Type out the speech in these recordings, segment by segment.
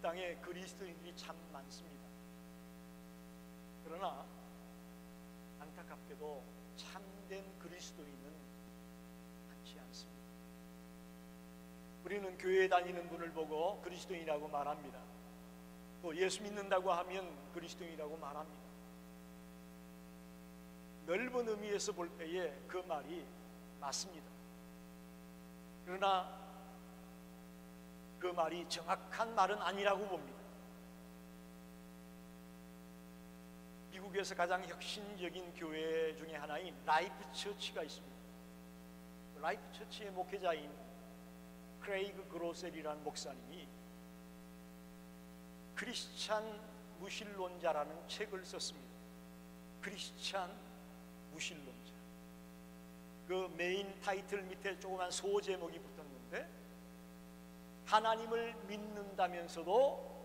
땅에 그리스도인들이 참 많습니다. 그러나 안타깝게도 참된 그리스도인은 많지 않습니다. 우리는 교회에 다니는 분을 보고 그리스도인이라고 말합니다. 또 예수 믿는다고 하면 그리스도인이라고 말합니다. 넓은 의미에서 볼 때에 그 말이 맞습니다. 그러나 그 말이 정확한 말은 아니라고 봅니다. 미국에서 가장 혁신적인 교회 중에 하나인 라이프 처치가 있습니다. 라이프 처치의 목회자인 크레이그 그로셀이라는 목사님이 크리스찬 무신론자라는 책을 썼습니다. 크리스찬 무신론자. 그 메인 타이틀 밑에 조그만 소제목이 붙었는데, 하나님을 믿는다면서도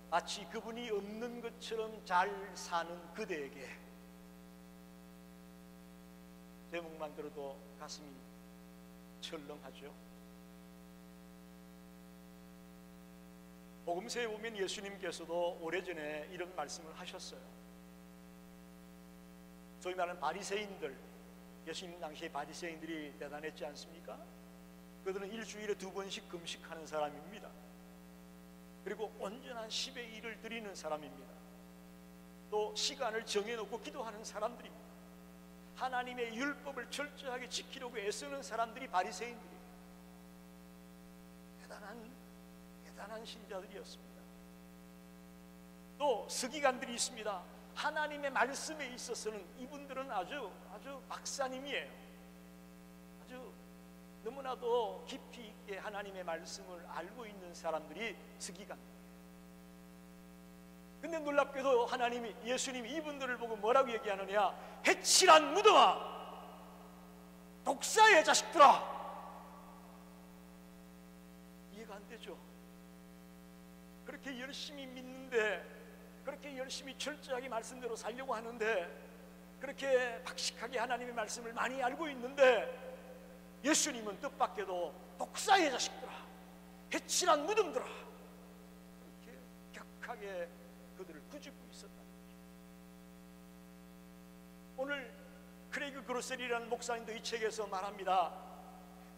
마치 그분이 없는 것처럼 잘 사는 그대에게. 제목만 들어도 가슴이 철렁하죠. 복음서에 보면 예수님께서도 오래전에 이런 말씀을 하셨어요. 소위 말하는 바리새인들, 예수님 당시에 바리새인들이 대단했지 않습니까? 그들은 일주일에 2번씩 금식하는 사람입니다. 그리고 온전한 10의 1을 드리는 사람입니다. 또 시간을 정해놓고 기도하는 사람들입니다. 하나님의 율법을 철저하게 지키려고 애쓰는 사람들이 바리새인들이에요. 대단한 신자들이었습니다. 또 서기관들이 있습니다. 하나님의 말씀에 있어서는 이분들은 아주 박사님이에요. 아주 너무나도 깊이 있게 하나님의 말씀을 알고 있는 사람들이 서기관들이에요. 근데 놀랍게도 예수님이 이분들을 보고 뭐라고 얘기하느냐? 해칠한 무덤아, 독사의 자식들아. 이해가 안 되죠? 그렇게 열심히 믿는데, 그렇게 열심히 철저하게 말씀대로 살려고 하는데, 그렇게 박식하게 하나님의 말씀을 많이 알고 있는데, 예수님은 뜻밖에도 독사의 자식들아, 해칠한 무덤들아, 그렇게 격하게 그들을 꾸짖고 있었다는 거죠. 오늘 크레이그 그로셀이라는 목사님도 이 책에서 말합니다.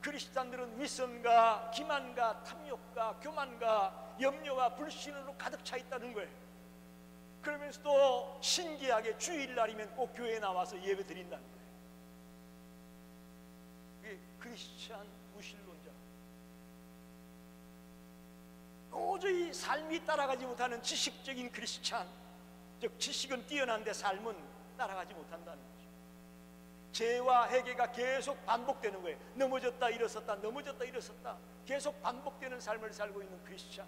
크리스찬들은 위선과 기만과 탐욕과 교만과 염려와 불신으로 가득 차 있다는 거예요. 그러면서도 신기하게 주일날이면 꼭 교회에 나와서 예배 드린다는 거예요. 그게 크리스찬 무신론자. 도저히 삶이 따라가지 못하는 지식적인 크리스찬, 즉 지식은 뛰어난데 삶은 따라가지 못한다는 거죠. 죄와 회개가 계속 반복되는 거예요. 넘어졌다 일어섰다, 넘어졌다 일어섰다, 계속 반복되는 삶을 살고 있는 크리스찬.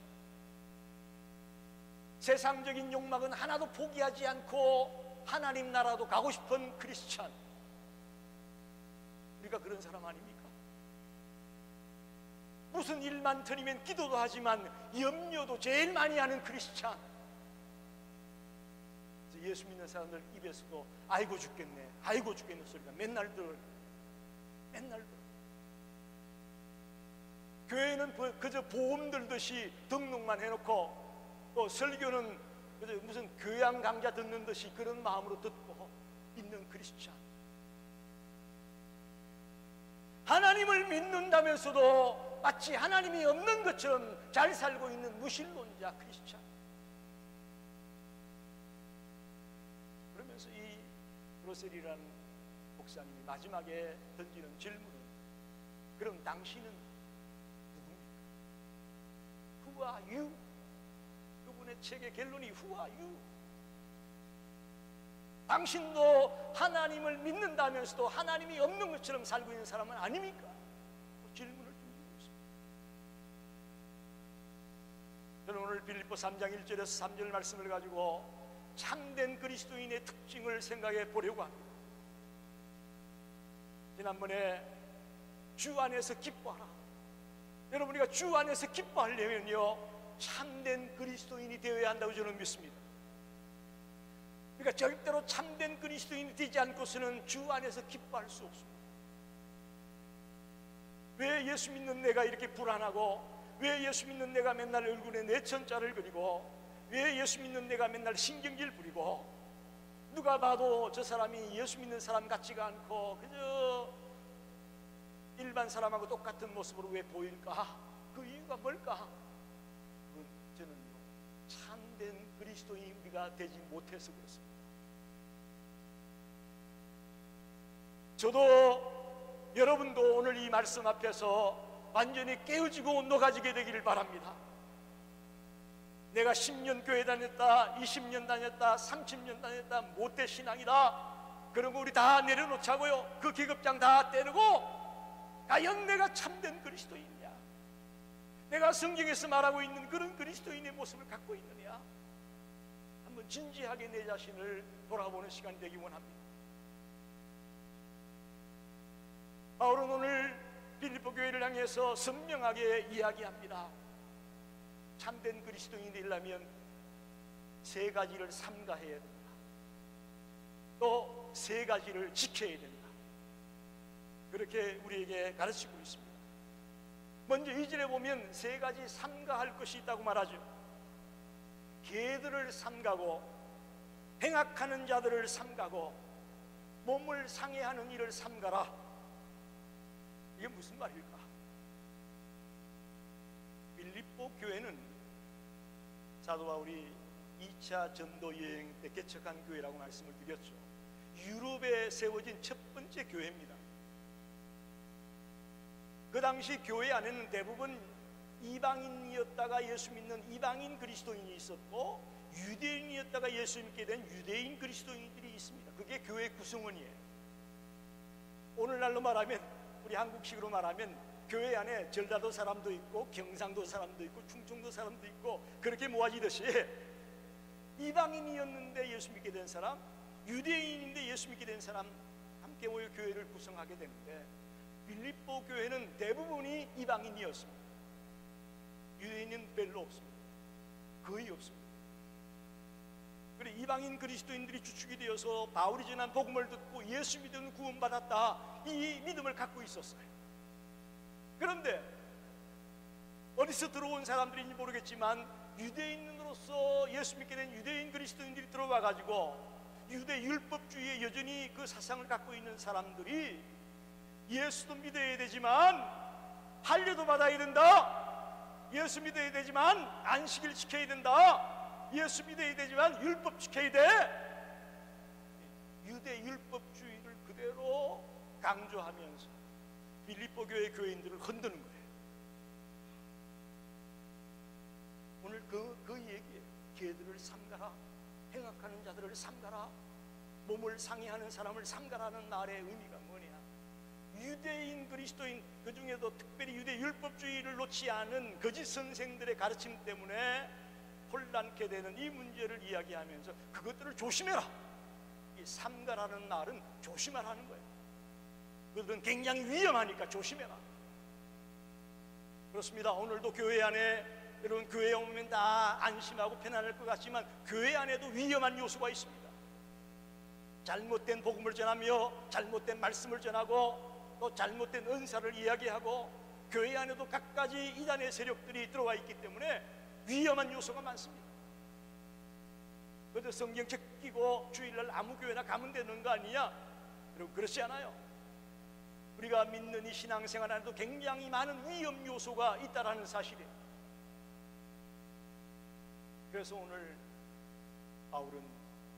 세상적인 욕망은 하나도 포기하지 않고 하나님 나라도 가고 싶은 크리스찬. 우리가 그런 사람 아닙니까? 무슨 일만 터니면 기도도 하지만 염려도 제일 많이 하는 크리스찬. 예수 믿는 사람들 입에서도 아이고 죽겠네, 아이고 죽겠네 소리가 맨날 들어요. 맨날 들어요. 교회는 그저 보험 들듯이 등록만 해놓고, 또 설교는 그저 무슨 교양 강좌 듣는 듯이 그런 마음으로 듣고 있는 크리스찬. 하나님을 믿는다면서도 마치 하나님이 없는 것처럼 잘 살고 있는 무신론자 크리스찬. 그러면서 이 그로셀이라는 목사님이 마지막에 던지는 질문은, 그럼 당신은 누굽니까? Who are you? 그분의 책의 결론이 Who are you? 당신도 하나님을 믿는다면서도 하나님이 없는 것처럼 살고 있는 사람은 아닙니까? 질문을 던지고 있습니다. 저는 오늘 빌립보 3장 1절에서 3절 말씀을 가지고 참된 그리스도인의 특징을 생각해 보려고 합니다. 지난번에 주 안에서 기뻐하라. 여러분, 우리가 주 안에서 기뻐하려면요, 참된 그리스도인이 되어야 한다고 저는 믿습니다. 그러니까 절대로 참된 그리스도인이 되지 않고서는 주 안에서 기뻐할 수 없습니다. 왜 예수 믿는 내가 이렇게 불안하고, 왜 예수 믿는 내가 맨날 얼굴에 내천자를 그리고 왜 예수 믿는 내가 맨날 신경질 부리고 누가 봐도 저 사람이 예수 믿는 사람 같지가 않고 그저 일반 사람하고 똑같은 모습으로 왜 보일까? 그 이유가 뭘까? 그건 저는 참된 그리스도인이 우리가 되지 못해서 그렇습니다. 저도 여러분도 오늘 이 말씀 앞에서 완전히 깨어지고 녹아지게 되기를 바랍니다. 내가 10년 교회 다녔다, 20년 다녔다, 30년 다녔다, 못된 신앙이다, 그런 거 우리 다 내려놓자고요. 그 계급장 다 때리고 과연 내가 참된 그리스도인이냐, 내가 성경에서 말하고 있는 그런 그리스도인의 모습을 갖고 있느냐, 한번 진지하게 내 자신을 돌아보는 시간이 되기 원합니다. 바울은 오늘 빌립보 교회를 향해서 선명하게 이야기합니다. 참된 그리스도인이 되려면 세 가지를 삼가해야 된다. 또 세 가지를 지켜야 된다. 그렇게 우리에게 가르치고 있습니다. 먼저 2절에 보면 세 가지 삼가할 것이 있다고 말하죠. 개들을 삼가고 행악하는 자들을 삼가고 몸을 상해하는 일을 삼가라. 이게 무슨 말일까? 빌립보 교회는 사도 바울이 2차 전도 여행 때 개척한 교회라고 말씀을 드렸죠. 유럽에 세워진 첫 번째 교회입니다. 그 당시 교회 안에는 대부분 이방인이었다가 예수 믿는 이방인 그리스도인이 있었고, 유대인이었다가 예수 믿게 된 유대인 그리스도인들이 있습니다. 그게 교회 구성원이에요. 오늘날로 말하면, 우리 한국식으로 말하면 교회 안에 전라도 사람도 있고 경상도 사람도 있고 충청도 사람도 있고 그렇게 모아지듯이 이방인이었는데 예수 믿게 된 사람, 유대인인데 예수 믿게 된 사람 함께 모여 교회를 구성하게 되는데, 빌립보 교회는 대부분이 이방인이었습니다. 유대인은 별로 없습니다. 거의 없습니다. 그래, 이방인 그리스도인들이 주축이 되어서 바울이 전한 복음을 듣고 예수 믿으면 구원받았다, 이 믿음을 갖고 있었어요. 그런데 어디서 들어온 사람들인지 모르겠지만 유대인으로서 예수 믿게 된 유대인 그리스도인들이 들어와 가지고 유대 율법주의에 여전히 그 사상을 갖고 있는 사람들이 예수도 믿어야 되지만 할례도 받아야 된다, 예수 믿어야 되지만 안식일 지켜야 된다, 예수 믿어야 되지만 율법 지켜야 돼, 유대 율법주의를 그대로 강조하면서 빌립보 교회 교인들을 흔드는 거예요. 오늘 그 얘기예요. 개들을 삼가라, 행악하는 자들을 삼가라, 몸을 상해하는 사람을 삼가라는 말의 의미가 뭐냐? 유대인 그리스도인, 그 중에도 특별히 유대 율법주의를 놓지 않은 거짓 선생들의 가르침 때문에 혼란케 되는 이 문제를 이야기하면서 그것들을 조심해라, 이 삼가라는 말은 조심하라는 거예요. 그들은 굉장히 위험하니까 조심해라. 그렇습니다. 오늘도 교회 안에, 여러분 교회에 오면 다 안심하고 편안할 것 같지만 교회 안에도 위험한 요소가 있습니다. 잘못된 복음을 전하며 잘못된 말씀을 전하고 또 잘못된 은사를 이야기하고 교회 안에도 갖가지 이단의 세력들이 들어와 있기 때문에 위험한 요소가 많습니다. 그래도 성경책 끼고 주일날 아무 교회나 가면 되는 거 아니냐? 여러분 그렇지 않아요. 우리가 믿는 이 신앙생활 안에도 굉장히 많은 위험 요소가 있다는 사실이에요. 그래서 오늘 바울은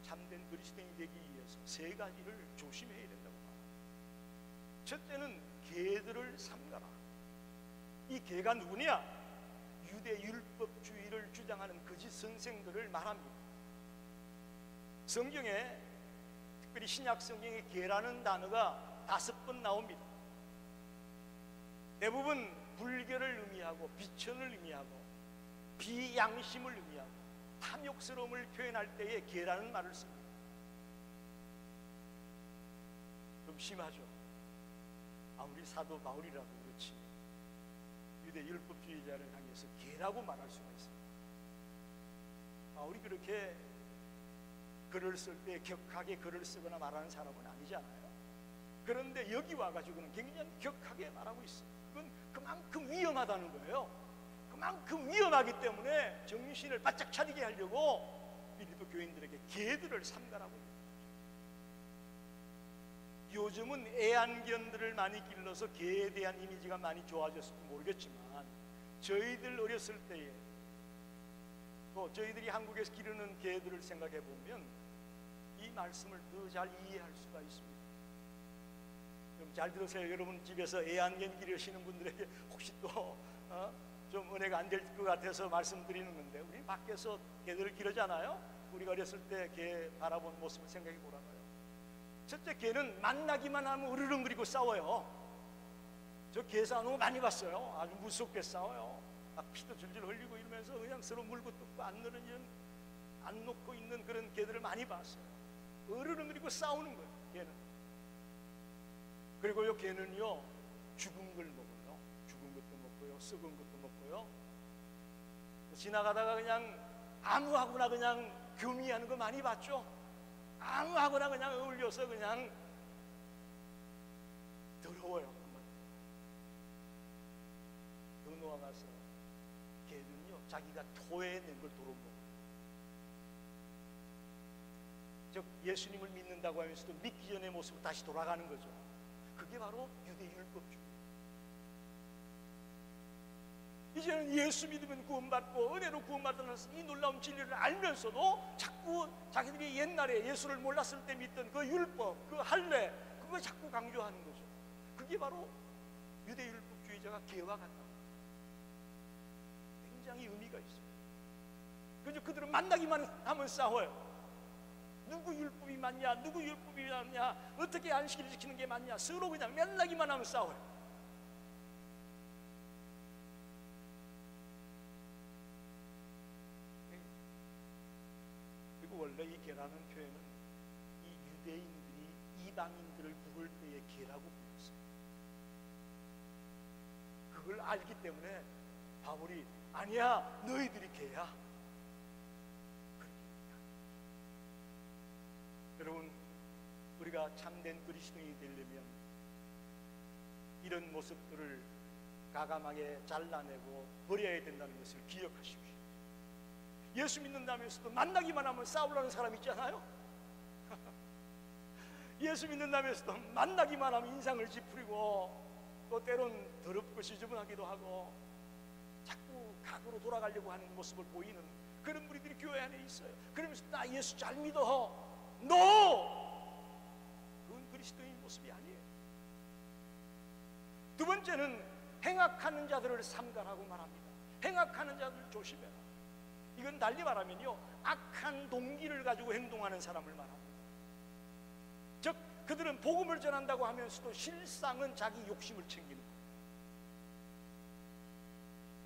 참된 그리스도인이 되기 위해서 세 가지를 조심해야 된다고 말합니다. 첫째는 개들을 삼가라. 이 개가 누구냐? 유대 율법주의를 주장하는 거짓 선생들을 말합니다. 성경에, 특별히 신약 성경에 개라는 단어가 5번 나옵니다. 대부분 불결을 의미하고 비천을 의미하고 비양심을 의미하고 탐욕스러움을 표현할 때에 개라는 말을 씁니다. 좀 심하죠? 아무리 사도 바울이라도 그렇지 유대 율법주의자를 향해서 개라고 말할 수가 있습니다. 바울이 그렇게 글을 쓸 때 격하게 글을 쓰거나 말하는 사람은 아니잖아요. 그런데 여기 와가지고는 굉장히 격하게 말하고 있어요. 그건 그만큼 위험하다는 거예요. 그만큼 위험하기 때문에 정신을 바짝 차리게 하려고 빌립보 교인들에게 개들을 삼가라고 합니다. 요즘은 애완견들을 많이 길러서 개에 대한 이미지가 많이 좋아졌을지 모르겠지만, 저희들 어렸을 때에 또 저희들이 한국에서 기르는 개들을 생각해 보면 이 말씀을 더 잘 이해할 수가 있습니다. 좀 잘 들으세요. 여러분 집에서 애완견 기르시는 분들에게 혹시 또 좀 은혜가 안 될 것 같아서 말씀드리는 건데, 우리 밖에서 개들을 기르잖아요. 우리가 어렸을 때 개 바라본 모습을 생각해 보라고요. 첫째, 개는 만나기만 하면 으르렁거리고 싸워요. 저 개 싸우는 거 많이 봤어요. 아주 무섭게 싸워요. 막 피도 줄줄 흘리고 이러면서 그냥 서로 물고 뜯고 안 놓고 있는 그런 개들을 많이 봤어요. 으르렁거리고 싸우는 거예요, 개는. 그리고 요 개는요, 죽은 걸 먹어요. 죽은 것도 먹고요, 썩은 것도 먹고요. 지나가다가 그냥 아무하고나 그냥 교미하는 거 많이 봤죠. 아무하고나 그냥 어울려서 그냥 더러워요. 더 놓아가서 개는요, 자기가 토해낸 걸 도로 먹어요. 즉 예수님을 믿는다고 하면서도 믿기 전의 모습으로 다시 돌아가는 거죠. 그게 바로 유대 율법주의. 이제는 예수 믿으면 구원받고 은혜로 구원받는 이 놀라운 진리를 알면서도 자꾸 자기들이 옛날에 예수를 몰랐을 때 믿던 그 율법, 그 할례, 그거 자꾸 강조하는 거죠. 그게 바로 유대 율법주의자가 개와 같다. 굉장히 의미가 있어요. 그래서 그들은 만나기만 하면 싸워요. 누구 율법이 맞냐, 누구 율법이 맞냐, 어떻게 안식일을 지키는 게 맞냐, 서로 그냥 만나기만 하면 싸워요. 그리고 원래 이 개라는 표현은 이 유대인들이 이방인들을 부를 때의 개라고 불렀어요. 그걸 알기 때문에 바울이 아니야, 너희들이 개야. 여러분, 우리가 참된 그리스도인이 되려면 이런 모습들을 가감하게 잘라내고 버려야 된다는 것을 기억하십시오. 예수 믿는다면서도 만나기만 하면 싸우려는 사람 있잖아요. 예수 믿는다면서도 만나기만 하면 인상을 찌푸리고 또 때론 더럽고 지저분하기도 하고 자꾸 각으로 돌아가려고 하는 모습을 보이는 그런 무리들이 교회 안에 있어요. 그러면서 나 예수 잘 믿어. 그건 그리스도인 모습이 아니에요. 두 번째는 행악하는 자들을 삼가라고 말합니다. 행악하는 자들 조심해라. 이건 달리 말하면요, 악한 동기를 가지고 행동하는 사람을 말합니다. 즉 그들은 복음을 전한다고 하면서도 실상은 자기 욕심을 챙기는 거예요.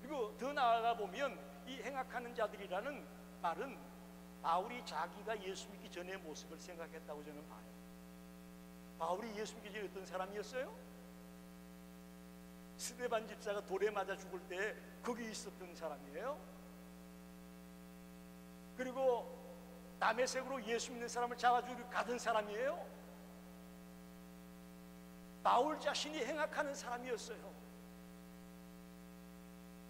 그리고 더 나아가 보면 이 행악하는 자들이라는 말은 바울이 자기가 예수 믿기 전의 모습을 생각했다고 저는 봐요. 바울이 예수 믿기 전에 어떤 사람이었어요? 스데반 집사가 돌에 맞아 죽을 때 거기 있었던 사람이에요. 그리고 다메섹으로 예수 믿는 사람을 잡아주기로 가던 사람이에요. 바울 자신이 행악하는 사람이었어요.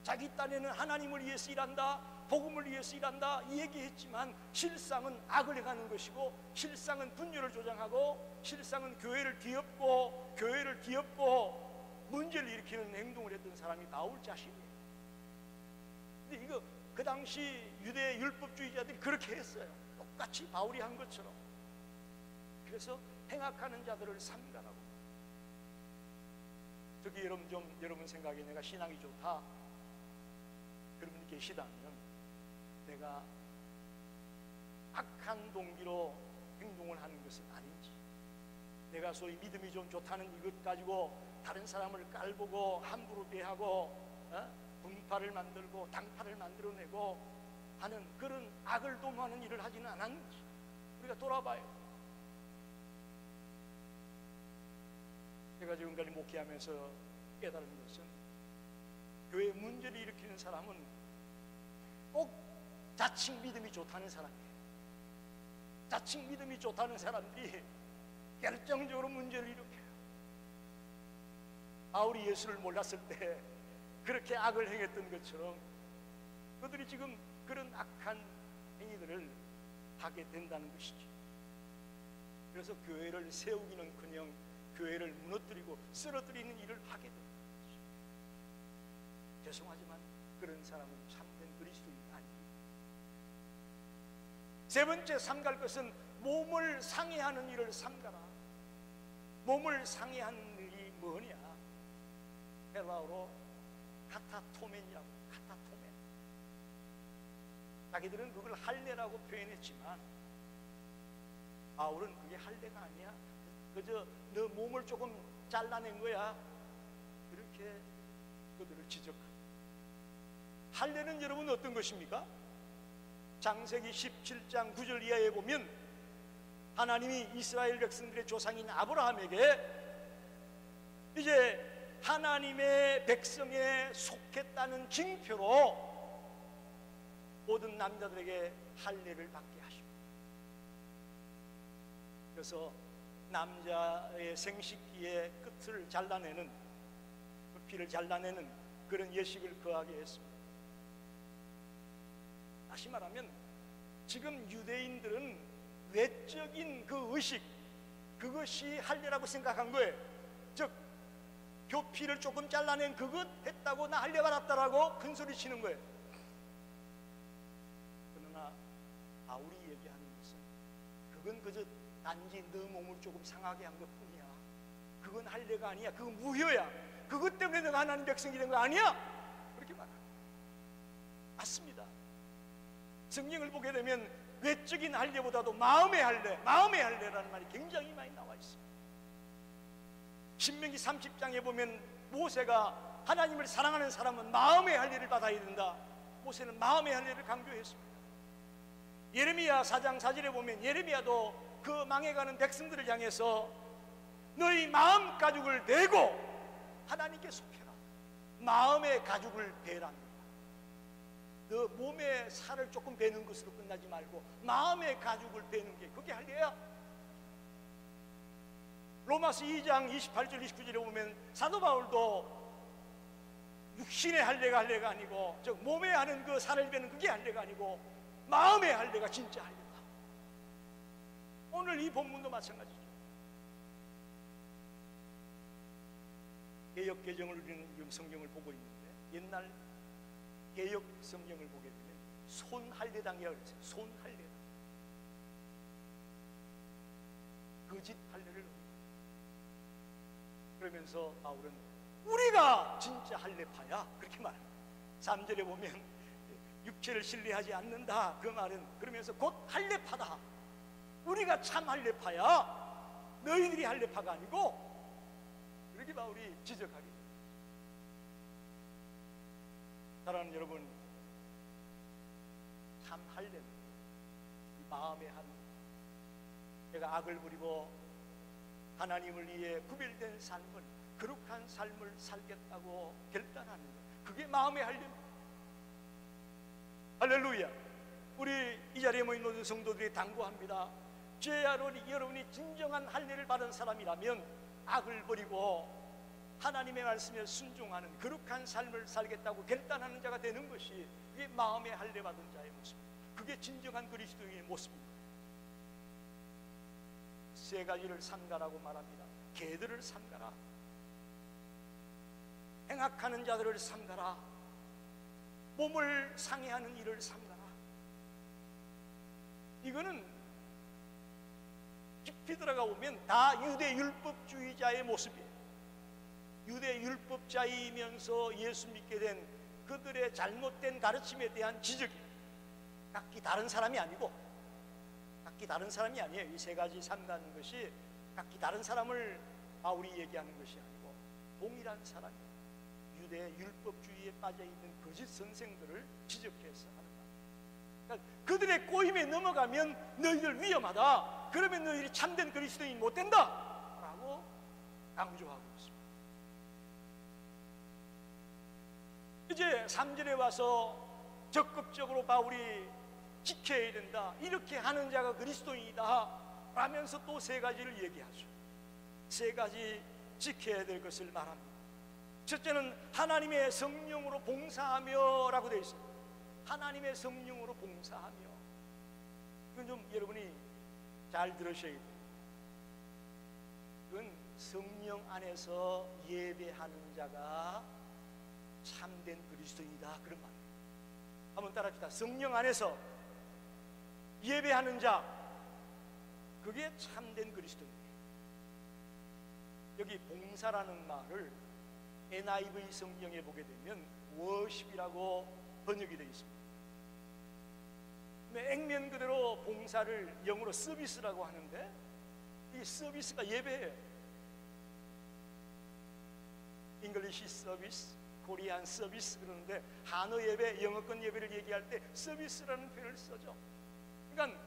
자기 딴에는 하나님을 위해서 일한다, 복음을 위해서 일한다 이 얘기했지만 실상은 악을 행하는 것이고, 실상은 분열을 조장하고, 실상은 교회를 뒤엎고 문제를 일으키는 행동을 했던 사람이 바울 자신이에요. 근데 이거 그 당시 유대 율법주의자들이 그렇게 했어요. 똑같이 바울이 한 것처럼. 그래서 행악하는 자들을 삼가라고. 저기 여러분 생각에 내가 신앙이 좋다 그런 분이 계시다면, 내가 악한 동기로 행동을 하는 것은 아닌지, 내가 소위 믿음이 좀 좋다는 이것 가지고 다른 사람을 깔보고 함부로 대하고 분파를 만들고 당파를 만들어내고 하는 그런 악을 도모하는 일을 하지는 않았는지 우리가 돌아봐요. 제가 지금까지 목회하면서 깨달은 것은, 교회에 문제를 일으키는 사람은 꼭 자칭 믿음이 좋다는 사람이에요. 자칭 믿음이 좋다는 사람들이 결정적으로 문제를 일으켜요. 바울이 예수를 몰랐을 때 그렇게 악을 행했던 것처럼 그들이 지금 그런 악한 행위들을 하게 된다는 것이죠. 그래서 교회를 세우기는커녕 교회를 무너뜨리고 쓰러뜨리는 일을 하게 됩니다. 죄송하지만 그런 사람은 참된 그리스도인이 아닙니다. 세 번째 삼갈 것은 몸을 상해하는 일을 삼가라. 몸을 상해하는 일이 뭐냐? 헬라어로 카타토멘이라고. 카타토멘. 자기들은 그걸 할례라고 표현했지만 바울은 그게 할례가 아니야. 그저 너 몸을 조금 잘라낸 거야. 이렇게 그들을 지적합니다. 할례는 여러분 어떤 것입니까? 창세기 17장 9절 이하에 보면 하나님이 이스라엘 백성들의 조상인 아브라함에게 이제 하나님의 백성에 속했다는 징표로 모든 남자들에게 할례를 받게 하시고, 그래서 남자의 생식기의 끝을 잘라내는, 그 피를 잘라내는 그런 예식을 거하게 했습니다. 다시 말하면 지금 유대인들은 외적인 그 의식, 그것이 할례라고 생각한 거예요. 즉 교피를 조금 잘라낸 그것 했다고 나 할례 받았다라고 큰소리 치는 거예요. 그러나 바울이 얘기하는 것은 그건 그저 단지 너 몸을 조금 상하게 한 것뿐이야. 그건 할례가 아니야. 그건 무효야. 그것 때문에 너가 하나님 백성이 된 거 아니야. 그렇게 말합니다. 맞습니다. 성경을 보게 되면 외적인 할례보다도 마음의 할례, 마음의 할례라는 말이 굉장히 많이 나와 있습니다. 신명기 30장에 보면 모세가 하나님을 사랑하는 사람은 마음의 할례를 받아야 된다. 모세는 마음의 할례를 강조했습니다. 예레미야 4장 4절에 보면 예레미야도 그 망해가는 백성들을 향해서 너희 마음 가죽을 내고 하나님께 속해라. 마음의 가죽을 베랍니다. 너 몸에 살을 조금 베는 것으로 끝나지 말고 마음의 가죽을 베는 게 그게 할례야. 로마서 2장 28절 29절에 보면 사도 바울도 육신의 할례가 아니고, 즉 몸에 하는 그 살을 베는 그게 할례가 아니고 마음의 할례가 진짜 할례다. 오늘 이 본문도 마찬가지죠. 개역 개정을 우리는 지금 성경을 보고 있는데 옛날 개역 성경을 보게 되면 손할례당이라고 그랬어요. 손할례당. 거짓 할례를 넣습니다. 그러면서 바울은 우리가 진짜 할례파야 그렇게 말합니다. 3절에 보면 육체를 신뢰하지 않는다 그 말은, 그러면서 곧 할례파다. 우리가 참 할례파야. 너희들이 할례파가 아니고. 그렇게 바울이 지적하게 됩니다. 사랑하는 여러분, 참 할례는 이 마음에 하는, 내가 악을 부리고 하나님을 위해 구별된 삶을, 거룩한 삶을 살겠다고 결단하는 것, 그게 마음의 할례입니다. 할렐루야. 우리 이 자리에 모인 모든 성도들이 당부합니다. 여러분이 진정한 할례를 받은 사람이라면 악을 버리고 하나님의 말씀에 순종하는 거룩한 삶을 살겠다고 결단하는 자가 되는 것이, 그게 마음의 할례 받은 자의 모습입니다. 그게 진정한 그리스도인의 모습입니다. 세 가지를 삼가라고 말합니다. 개들을 삼가라, 행악하는 자들을 삼가라, 몸을 상해하는 일을 삼가라. 이거는 깊이 들어가 보면 다 유대 율법주의자의 모습이에요. 유대 율법자이면서 예수 믿게 된 그들의 잘못된 가르침에 대한 지적이, 각기 다른 사람이 아니고, 각기 다른 사람이 아니에요. 이 세 가지 삼가는 것이 각기 다른 사람을 바울이 얘기하는 것이 아니고 동일한 사람이에요. 유대 율법주의에 빠져있는 거짓 선생들을 지적해서 하는 말. 그러니까 그들의 꼬임에 넘어가면 너희들 위험하다. 그러면 너희들이 참된 그리스도인이 못 된다 라고 강조하고 있습니다. 이제 3절에 와서 적극적으로 바울이 지켜야 된다, 이렇게 하는 자가 그리스도인이다 라면서 또 세 가지를 얘기하죠. 세 가지 지켜야 될 것을 말합니다. 첫째는 하나님의 성령으로 봉사하며 라고 되어 있습니다. 하나님의 성령으로 봉사하며, 이건 좀 여러분이 잘 들으셔야 돼요. 그건 성령 안에서 예배하는 자가 참된 그리스도인이다, 그런 말이에요. 한번 따라합시다. 성령 안에서 예배하는 자, 그게 참된 그리스도인이에요. 여기 봉사라는 말을 NIV 성경에 보게 되면 worship이라고 번역이 되어 있습니다. 액면 그대로 봉사를 영어로 서비스라고 하는데, 이 서비스가 예배예요. 잉글리시 서비스, 코리안 서비스 그러는데, 한어 예배, 영어권 예배를 얘기할 때 서비스라는 표현을 쓰죠. 그러니까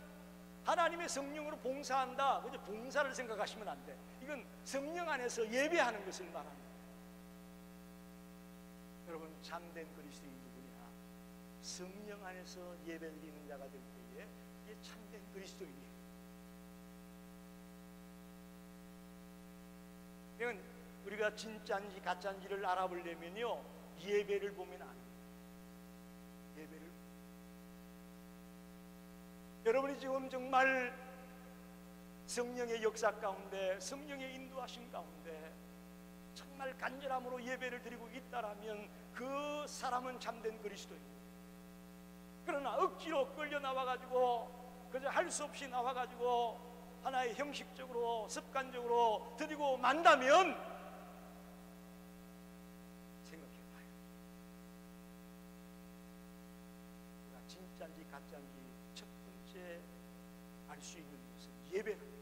하나님의 성령으로 봉사한다, 그저 봉사를 생각하시면 안 돼. 이건 성령 안에서 예배하는 것을 말합니다. 여러분, 참된 그리스도인이 누구냐? 성령 안에서 예배드리는 자가 될 때에 이게 참된 그리스도인이에요. 이건 우리가 진짜인지 가짜인지를 알아보려면요, 예배를 보면 안 돼요. 예배를. 여러분이 지금 정말 성령의 역사 가운데, 성령의 인도하심 가운데 정말 간절함으로 예배를 드리고 있다라면 그 사람은 참된 그리스도입니다. 그러나 억지로 끌려 나와가지고 그저 할 수 없이 나와가지고 하나의 형식적으로 습관적으로 드리고 만다면 생각해봐요. 우리가 진짜인지 가짜인지 첫 번째 알 수 있는 것은 예배는,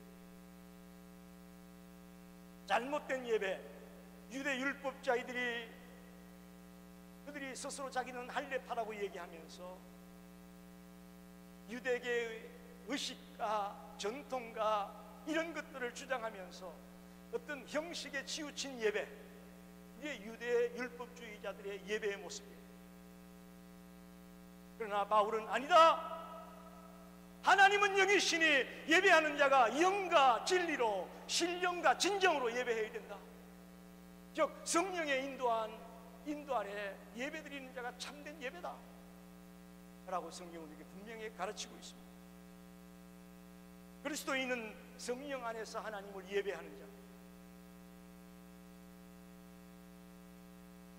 잘못된 예배, 유대 율법자들이 그들이 스스로 자기는 할례파라고 얘기하면서 유대계의 의식과 전통과 이런 것들을 주장하면서 어떤 형식에 치우친 예배, 이게 유대 율법주의자들의 예배의 모습이에요. 그러나 바울은 아니다, 하나님은 영이시니 예배하는 자가 영과 진리로, 신령과 진정으로 예배해야 된다. 즉 성령의 인도 아래 예배드리는 자가 참된 예배다 라고 성경은 이렇게 분명히 가르치고 있습니다. 그리스도인은 성령 안에서 하나님을 예배하는 자,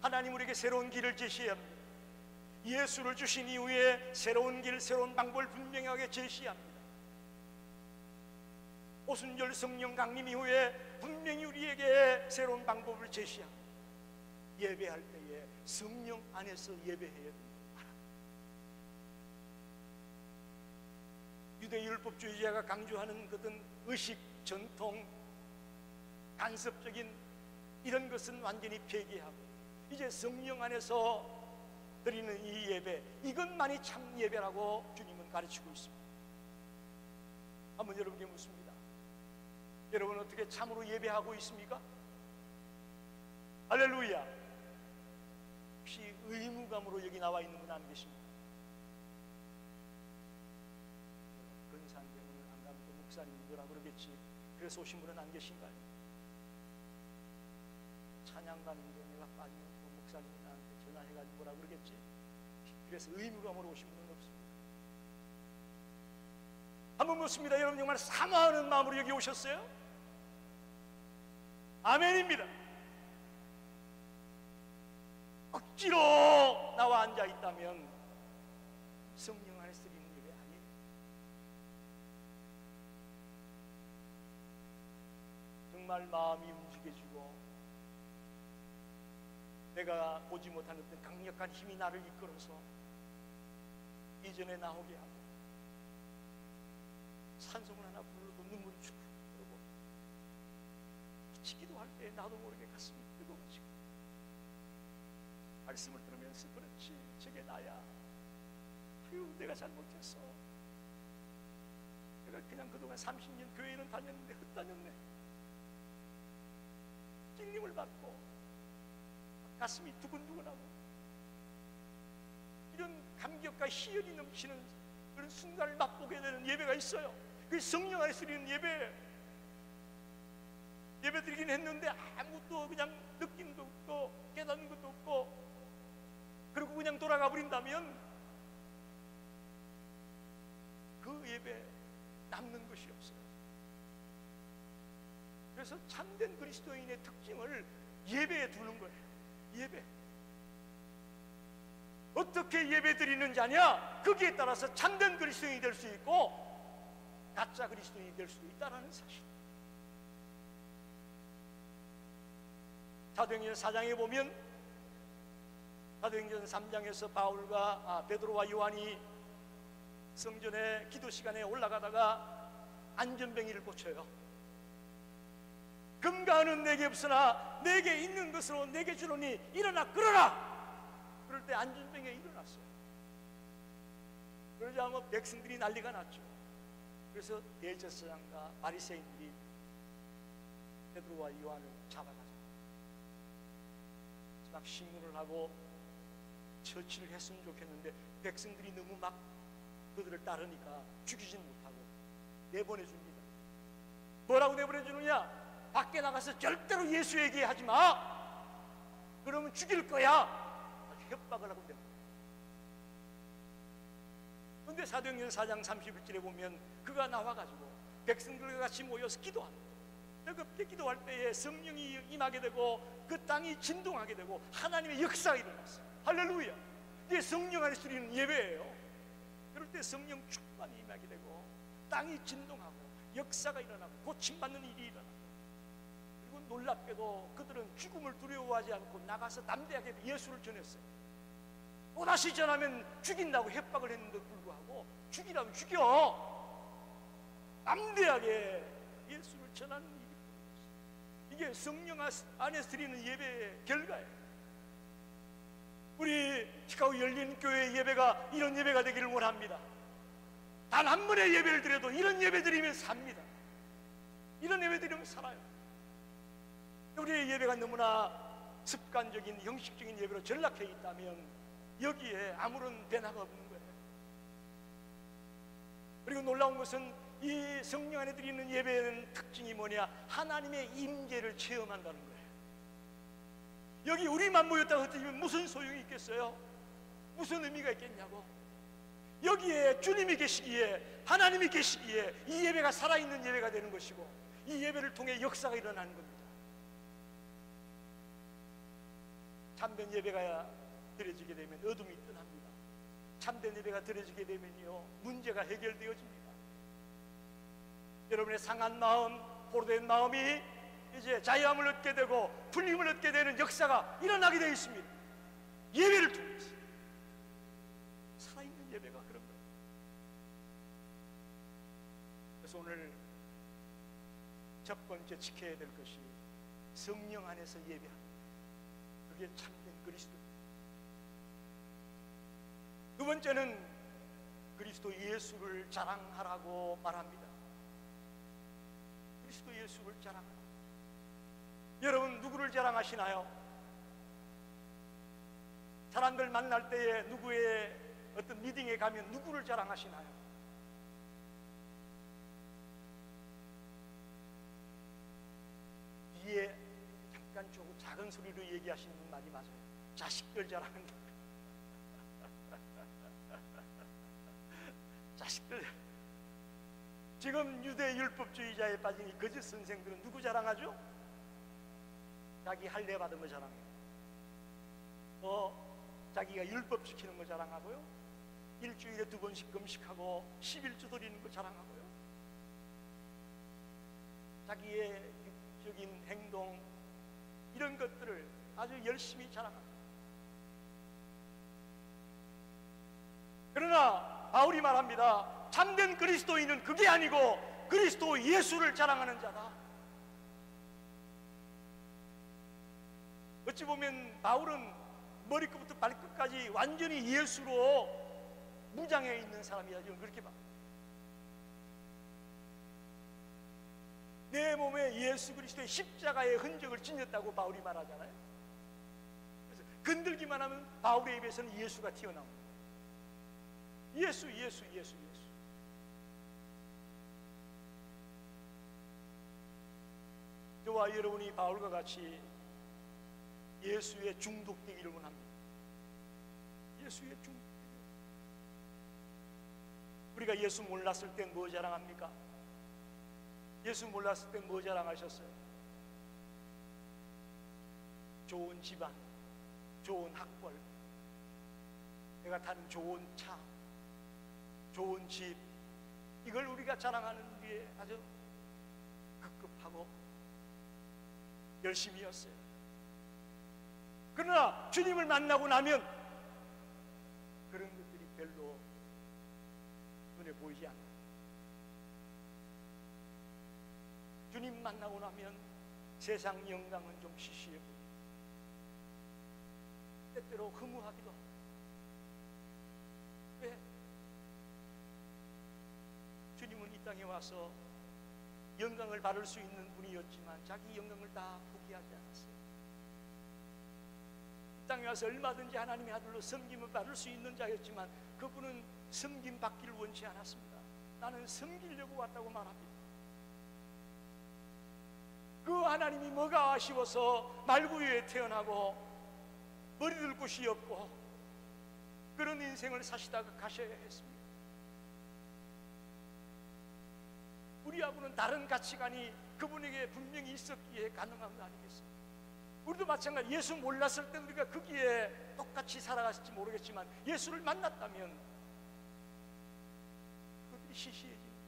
하나님 우리에게 새로운 길을 제시해야 합니다. 예수를 주신 이후에 새로운 길, 새로운 방법을 분명하게 제시합니다. 오순절 성령 강림 이후에 분명히 우리에게 새로운 방법을 제시합니다. 예배할 때에 성령 안에서 예배해야 됩니다. 유대 율법주의자가 강조하는 그런 의식, 전통, 간섭적인 이런 것은 완전히 폐기하고 이제 성령 안에서 드리는 이 예배, 이것만이 참 예배라고 주님은 가르치고 있습니다. 한번 여러분께 묻습니다. 여러분 어떻게 참으로 예배하고 있습니까? 할렐루야. 혹시 의무감으로 여기 나와 있는 분 안 계십니까? 근산병원을 안 가면 또 목사님 뭐라 그러겠지. 그래서 오신 분은 안 계신가요? 찬양 가는데 내가 빠지면 또 목사님이 나한테 전화해가지고 뭐라 그러겠지. 그래서 의무감으로 오신 분은 없습니다. 한번 묻습니다. 여러분 정말 사모하는 마음으로 여기 오셨어요? 아멘입니다. 억지로 나와 앉아 있다면 성령 안에서 드리는 예배 아니에요. 정말 마음이 움직여지고 내가 보지 못한 어떤 강력한 힘이 나를 이끌어서 이전에 나오게 하고 찬송을 하나 불러도 눈물이 쭉 흐르고 기도할 때 나도 모르게 가슴이 뜨거워지고 말씀을 들으면서 그렇지 저게 나야. 아유 내가 잘못했어. 내가 그냥 그동안 30년 교회는 다녔는데 흩다녔네. 찔림을 받고 가슴이 두근두근하고 이런 감격과 희열이 넘치는 그런 순간을 맛보게 되는 예배가 있어요. 그 성령 안에서 드리는 예배 드리긴 했는데 아무것도 그냥 느끼는 것도 없고 깨닫는 것도 없고 그리고 그냥 돌아가 버린다면 그래서 참된 그리스도인의 특징을 예배에 두는 거예요. 예배. 어떻게 예배 드리는 자냐? 거기에 따라서 참된 그리스도인이 될 수 있고 가짜 그리스도인이 될 수도 있다는 사실. 사도행전 4장에 보면, 사도행전 3장에서 바울과 베드로와 요한이 성전에 기도 시간에 올라가다가 안전뱅이를 고쳐요. 금과 은은 내게 없으나 내게 있는 것으로 내게 주노니 일어나 끌어라. 그럴 때 안전뱅이가 일어났어요. 그러자 뭐 백성들이 난리가 났죠. 그래서 대제사장과 바리새인들이 베드로와 요한을 잡아가죠. 막 신문을 하고 처치를 했으면 좋겠는데 백성들이 너무 막 그들을 따르니까 죽이진 못하고 내보내줍니다. 뭐라고 내보내주느냐? 밖에 나가서 절대로 예수 얘기하지 마. 그러면 죽일 거야. 협박을 하고 됩니다. 그런데 사도행전 4장 31절에 보면 그가 나와가지고 백성들과 같이 모여서 기도합니다. 뜨겁게 기도할 때에 성령이 임하게 되고 그 땅이 진동하게 되고 하나님의 역사가 일어났어요. 할렐루야. 이게 성령 안에서 드리는 예배예요. 그럴 때 성령 충만히 임하게 되고 땅이 진동하고 역사가 일어나고 고침받는 일이 일어나고, 그리고 놀랍게도 그들은 죽음을 두려워하지 않고 나가서 담대하게 예수를 전했어요. 또다시 전하면 죽인다고 협박을 했는데도 불구하고 죽이라면 죽여, 담대하게 예수를 전하는 일이, 이게 성령 안에서 드리는 예배의 결과예요. 우리 시카고 열린교회 예배가 이런 예배가 되기를 원합니다. 단 한 번의 예배를 드려도 이런 예배 드리면 삽니다. 이런 예배 드리면 살아요. 우리의 예배가 너무나 습관적인 형식적인 예배로 전락해 있다면 여기에 아무런 변화가 없는 거예요. 그리고 놀라운 것은 이 성령 안에 드리는 예배의 특징이 뭐냐? 하나님의 임재를 체험한다는 거예요. 여기 우리만 모였다고 하면 무슨 소용이 있겠어요? 무슨 의미가 있겠냐고. 여기에 주님이 계시기에, 하나님이 계시기에 이 예배가 살아있는 예배가 되는 것이고, 이 예배를 통해 역사가 일어나는 겁니다. 참된 예배가 드려지게 되면 어둠이 떠납니다. 참된 예배가 드려지게 되면요, 문제가 해결되어집니다. 여러분의 상한 마음, 포로된 마음이 이제 자유함을 얻게 되고 풀림을 얻게 되는 역사가 일어나게 되어 있습니다. 예배를 통해서. 살아있는 예배가 그런 거예요. 그래서 오늘 첫 번째 지켜야 될 것이 성령 안에서 예배합니다. 그게 참된 그리스도. 두 번째는 그리스도 예수를 자랑하라고 말합니다. 그리스도 예수를 자랑하라. 여러분 누구를 자랑하시나요? 사람들 만날 때에 누구의 어떤 미팅에 가면 누구를 자랑하시나요? 뒤에 잠깐 조금 작은 소리로 얘기하시는 분 많이 맞아요. 자식들 자랑한다. 자식들. 지금 유대 율법주의자에 빠진 이 거짓 선생들은 누구 자랑하죠? 자기 할례 받은 거 자랑해요. 자기가 율법 지키는 거 자랑하고요. 일주일에 2번씩 금식하고 11주 드리는 거 자랑하고요. 자기의 육적인 행동, 이런 것들을 아주 열심히 자랑합니다. 그러나 바울이 말합니다. 참된 그리스도인은 그게 아니고 그리스도 예수를 자랑하는 자다. 어찌 보면 바울은 머리끝부터 발끝까지 완전히 예수로 무장해 있는 사람이야. 지금 그렇게 봐. 내 몸에 예수 그리스도의 십자가의 흔적을 지녔다고 바울이 말하잖아요. 그래서 건들기만 하면 바울의 입에서는 예수가 튀어나옵니다. 예수, 예수, 예수, 예수. 저와 여러분이 바울과 같이 예수에 중독되기를 원합니다. 예수에 중독되기를. 우리가 예수 몰랐을 땐 뭐 자랑합니까? 예수 몰랐을 땐 뭐 자랑하셨어요? 좋은 집안, 좋은 학벌, 내가 타는 좋은 차, 좋은 집, 이걸 우리가 자랑하는 게 아주 급급하고 열심이었어요. 그러나 주님을 만나고 나면 그런 것들이 별로 눈에 보이지 않아요. 주님 만나고 나면 세상 영광은 좀 시시해 보입니다. 때때로 허무하기도 하고. 왜? 주님은 이 땅에 와서 영광을 받을 수 있는 분이었지만 자기 영광을 다 포기하지 않았어요. 이 땅에 와서 얼마든지 하나님의 아들로 섬김을 받을 수 있는 자였지만 그분은 섬김 받기를 원치 않았습니다. 나는 섬기려고 왔다고 말합니다. 그 하나님이 뭐가 아쉬워서 말구유에 태어나고 머리 둘 곳이 없고 그런 인생을 사시다가 가셔야 했습니다. 우리 아버는 다른 가치관이 그분에게 분명히 있었기에 가능한 거 아니겠습니까? 우리도 마찬가지. 예수 몰랐을 때 우리가 거기에 똑같이 살아갔을지 모르겠지만 예수를 만났다면 그들이 시시해지는 거죠.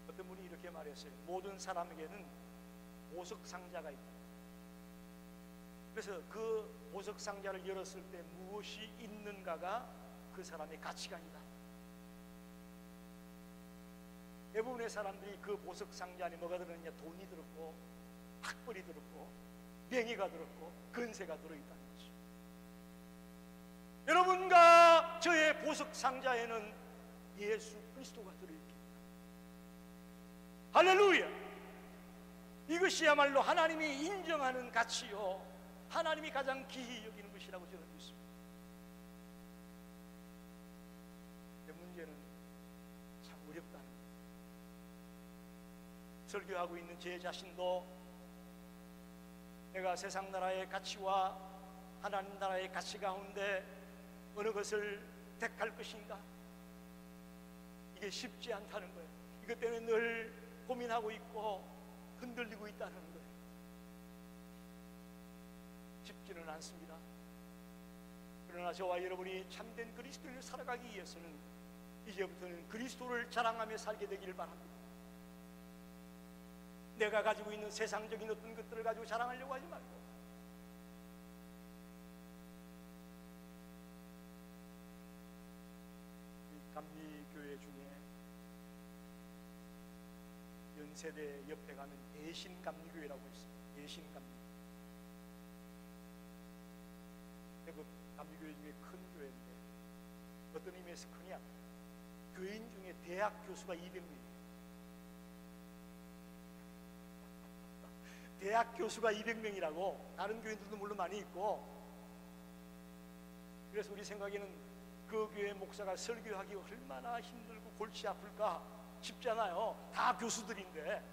어떤 분이 이렇게 말했어요. 모든 사람에게는 보석 상자가 있다. 그래서 그 보석 상자를 열었을 때 무엇이 있는가가 그 사람의 가치관이다. 대부분의 사람들이 그 보석 상자 안에 뭐가 들었느냐? 돈이 들었고 학벌이 들었고 명예가 들었고 근세가 들어있다는 거죠. 여러분과 저의 보석 상자에는 예수 그리스도가 들어있습니다. 할렐루야! 이것이야말로 하나님이 인정하는 가치요, 하나님이 가장 귀히 여기는 것이라고 저는 믿습니다. 문제는 참 어렵다는 거예요. 설교하고 있는 제 자신도 내가 세상 나라의 가치와 하나님 나라의 가치 가운데 어느 것을 택할 것인가, 이게 쉽지 않다는 거예요. 이것 때문에 늘 고민하고 있고 흔들리고 있다는 거예요. 쉽지는 않습니다. 그러나 저와 여러분이 참된 그리스도인을 살아가기 위해서는 이제부터는 그리스도를 자랑하며 살게 되기를 바랍니다. 내가 가지고 있는 세상적인 어떤 것들을 가지고 자랑하려고 하지 말고 이 감리교회 중에 연세대 옆에 가면 대신감리교회라고 있어요. 대신감리. 그 감리교회 중에 큰 교회인데 어떤 의미에서 크냐? 교인 중에 대학 교수가 200명이에요. 대학 교수가 200명이라고. 다른 교인들도 물론 많이 있고. 그래서 우리 생각에는 그 교회 목사가 설교하기 얼마나 힘들고 골치 아플까 싶잖아요. 다 교수들인데.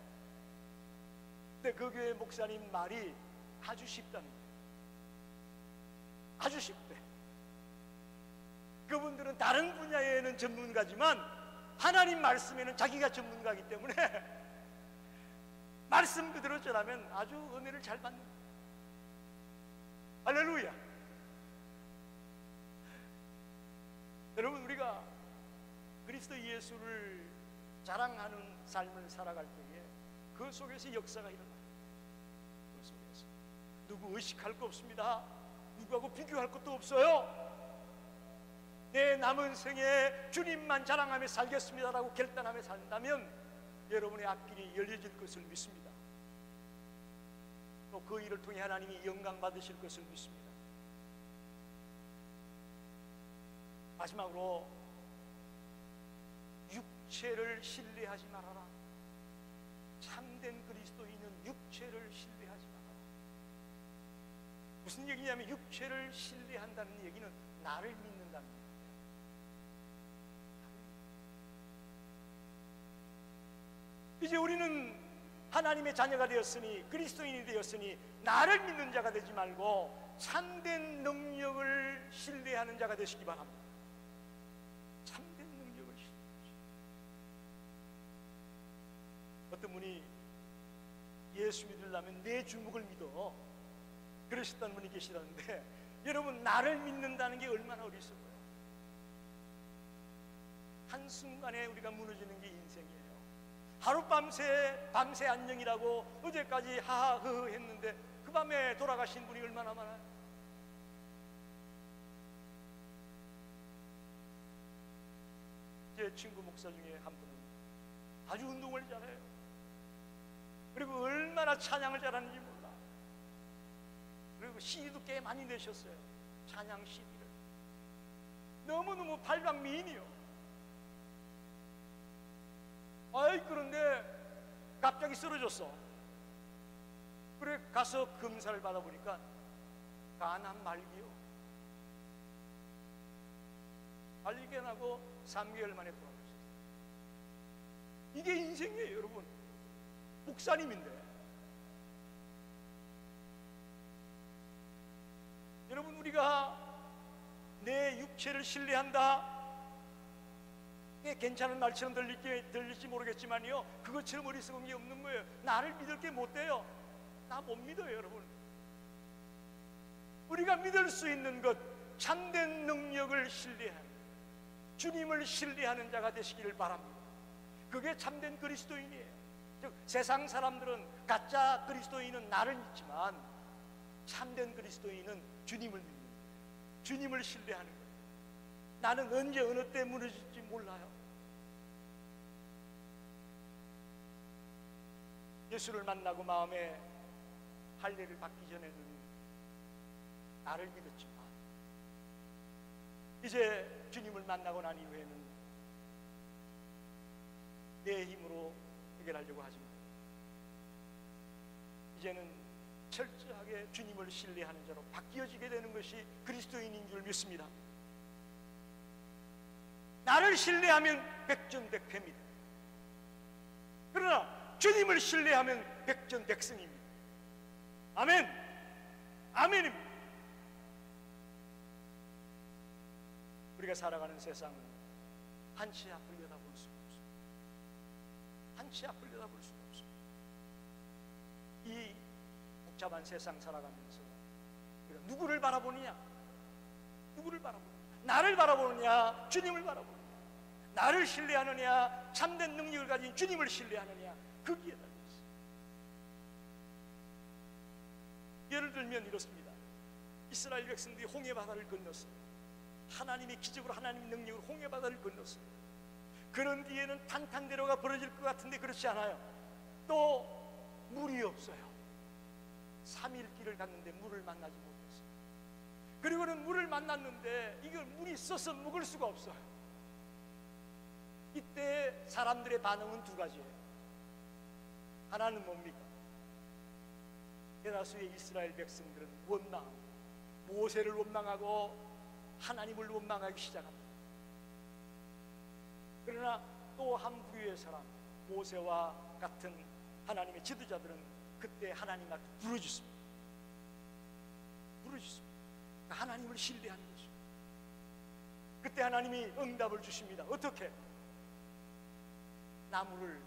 근데 그 교회 목사님 말이 아주 쉽다는 거예요. 아주 쉽대. 그분들은 다른 분야에는 전문가지만 하나님 말씀에는 자기가 전문가이기 때문에 말씀 그대로 전하면 아주 은혜를 잘 받는 거예요. 할렐루야. 여러분, 우리가 그리스도 예수를 자랑하는 삶을 살아갈 때에 그 속에서 역사가 일어나요. 그 속에서 누구 의식할 거 없습니다. 누구하고 비교할 것도 없어요. 내 남은 생에 주님만 자랑하며 살겠습니다라고 결단하며 산다면 여러분의 앞길이 열려질 것을 믿습니다. 또 그 일을 통해 하나님이 영광 받으실 것을 믿습니다. 마지막으로 육체를 신뢰하지 말아라. 참된 그리스도인은 육체를 신뢰하지 말아라. 무슨 얘기냐면 육체를 신뢰한다는 얘기는 나를 믿는다는 얘기예요. 이제 우리는 하나님의 자녀가 되었으니, 그리스도인이 되었으니 나를 믿는 자가 되지 말고 참된 능력을 신뢰하는 자가 되시기 바랍니다. 참된 능력을 신뢰하시고. 어떤 분이 예수 믿으려면 내 주먹을 믿어, 그러셨다는 분이 계시다는데, 여러분, 나를 믿는다는 게 얼마나 어리석어요. 한순간에 우리가 무너지는 게 인생이에요. 하룻밤새 밤새 안녕이라고 어제까지 하하흐흐 했는데 그 밤에 돌아가신 분이 얼마나 많아요. 제 친구 목사 중에 한 분은 아주 운동을 잘해요. 그리고 얼마나 찬양을 잘하는지 몰라. 그리고 CD도 꽤 많이 내셨어요. 찬양 CD를. 너무너무 발광미인이요. 아이, 그런데 갑자기 쓰러졌어. 그래 가서 검사를 받아보니까 간암 말기요. 발견하고 3개월 만에 돌아가셨어요. 이게 인생이에요, 여러분. 목사님인데. 여러분, 우리가 내 육체를 신뢰한다, 괜찮은 말처럼 들릴지 모르겠지만요, 그것처럼 어리석은 게 없는 거예요. 나를 믿을 게 못 돼요. 나 못 믿어요, 여러분. 우리가 믿을 수 있는 것, 참된 능력을 신뢰하는, 주님을 신뢰하는 자가 되시기를 바랍니다. 그게 참된 그리스도인이에요. 즉, 세상 사람들은 가짜 그리스도인은 나를 믿지만 참된 그리스도인은 주님을 믿는 거예요. 주님을 신뢰하는 거예요. 나는 언제 어느 때 무너질지 몰라요. 예수를 만나고 마음에 할례를 받기 전에는 나를 믿었지만 이제 주님을 만나고 난 이후에는 내 힘으로 해결하려고 하지 마요. 이제는 철저하게 주님을 신뢰하는 자로 바뀌어지게 되는 것이 그리스도인인 줄 믿습니다. 나를 신뢰하면 백전백패입니다. 그러나 주님을 신뢰하면 백전백승입니다. 아멘. 아멘입니다. 우리가 살아가는 세상은 한치 앞을 내다볼 수가 없습니다. 한치 앞을 내다볼 수가 없습니다. 이 복잡한 세상 살아가면서 우리가 누구를 바라보느냐? 누구를 바라보느냐? 나를 바라보느냐? 주님을 바라보느냐? 나를 신뢰하느냐? 참된 능력을 가진 주님을 신뢰하느냐? 거기에 달려 있어요. 예를 들면 이렇습니다. 이스라엘 백성들이 홍해바다를 건넜어요. 하나님의 기적으로, 하나님의 능력으로 홍해바다를 건넜어요. 그런 뒤에는 탄탄대로가 벌어질 것 같은데 그렇지 않아요. 또 물이 없어요. 3일 길을 갔는데 물을 만나지 못했어요. 그리고는 물을 만났는데 이걸 물이 써서 먹을 수가 없어요. 이때 사람들의 반응은 두 가지예요. 하나는 뭡니까? 대다수의 이스라엘 백성들은 원망, 모세를 원망하고 하나님을 원망하기 시작합니다. 그러나 또 한 부류의 사람, 모세와 같은 하나님의 지도자들은 그때 하나님 앞에 부르짖습니다. 부르짖습니다. 하나님을 신뢰하는 것이죠. 그때 하나님이 응답을 주십니다. 어떻게? 나무를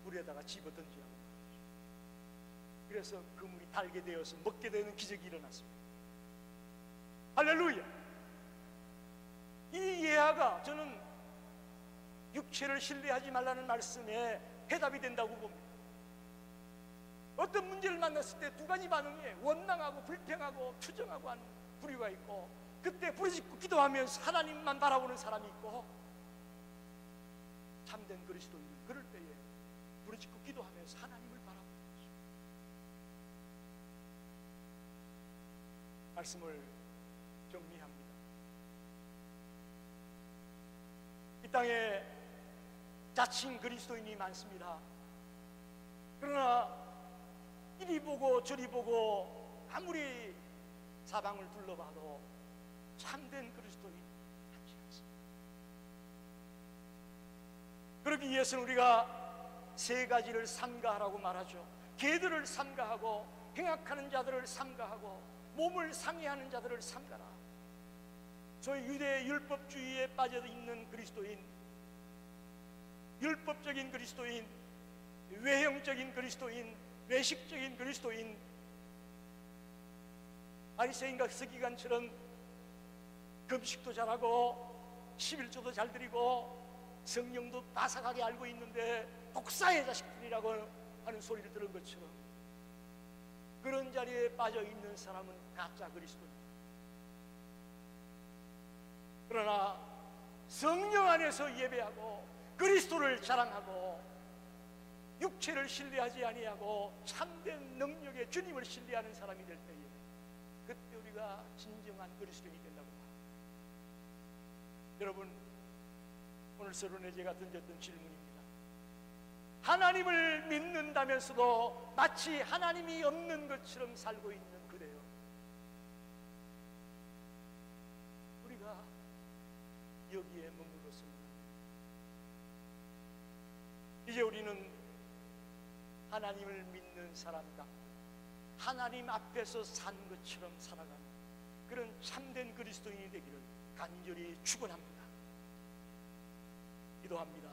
물에다가 집어던지라고 말이죠. 그래서 그 물이 달게 되어서 먹게 되는 기적이 일어났습니다. 할렐루야! 이 예화가 저는 육체를 신뢰하지 말라는 말씀에 해답이 된다고 봅니다. 어떤 문제를 만났을 때 두 가지 반응이에요. 원망하고 불평하고 투정하고 하는 부류가 있고, 그때 부르짖고 기도하면서 하나님만 바라보는 사람이 있고, 참된 그리스도인은 그럴 때에 부르짖고 기도하면서 하나님을 바라보는 것입니다. 말씀을 정리합니다. 이 땅에 자칭 그리스도인이 많습니다. 그러나 이리 보고 저리 보고 아무리 사방을 둘러봐도 참된 그리스도인 하지 않습니다. 그러기 위해서는 우리가 세 가지를 삼가하라고 말하죠. 개들을 삼가하고, 행악하는 자들을 삼가하고, 몸을 상해하는 자들을 삼가라. 소위 유대 율법주의에 빠져 있는 그리스도인, 율법적인 그리스도인, 외형적인 그리스도인, 외식적인 그리스도인, 바리새인과 서기관처럼 금식도 잘하고 11조도 잘 드리고 성령도 바삭하게 알고 있는데 독사의 자식들이라고 하는 소리를 들은 것처럼 그런 자리에 빠져 있는 사람은 가짜 그리스도입니다. 그러나 성령 안에서 예배하고 그리스도를 자랑하고 육체를 신뢰하지 아니하고 참된 능력의 주님을 신뢰하는 사람이 될 때에 그때 우리가 진정한 그리스도인이 된다고 합니다. 여러분, 오늘 서론에 제가 던졌던 질문입니다. 하나님을 믿는다면서도 마치 하나님이 없는 것처럼 살고 있는 그대요, 우리가 여기에 머물렀습니다. 이제 우리는 하나님을 믿는 사람과 하나님 앞에서 산 것처럼 살아가는 그런 참된 그리스도인이 되기를 간절히 축원합니다. 기도합니다.